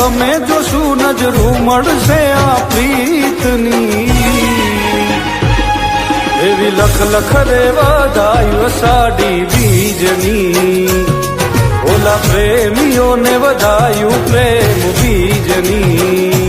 અમે જોશું નજરું મળશે આ પ્રીતની એવી લખ લખ રે વધાયું સાડી બીજની ઓલા પ્રેમીઓને વધાયું પ્રેમ બીજની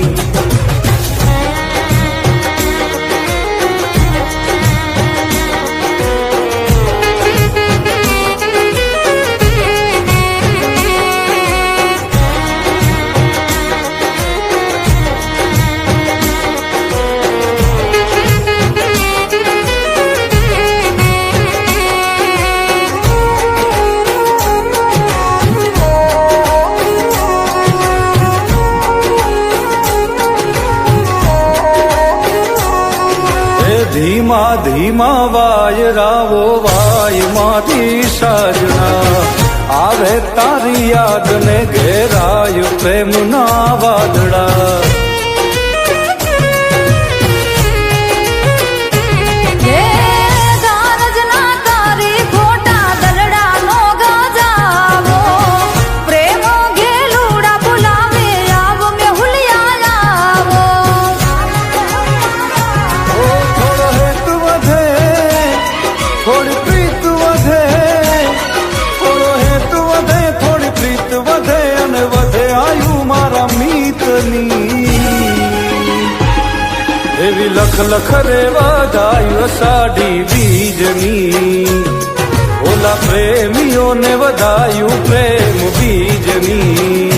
ધીમા ધીમા વાયરાવો વાય મારી સાજના આવે તારી યાદ ને ઘેરાય પ્રેમના વાદળા થોડી પ્રીત વધે થોડો હેતુ વધે થોડી પ્રીત વધે અને વધે આયુ મારા મીતની એવી લખ લખ રે વધાયું સાડી બીજની ઓલા પ્રેમીઓને વધાયું પ્રેમ બીજની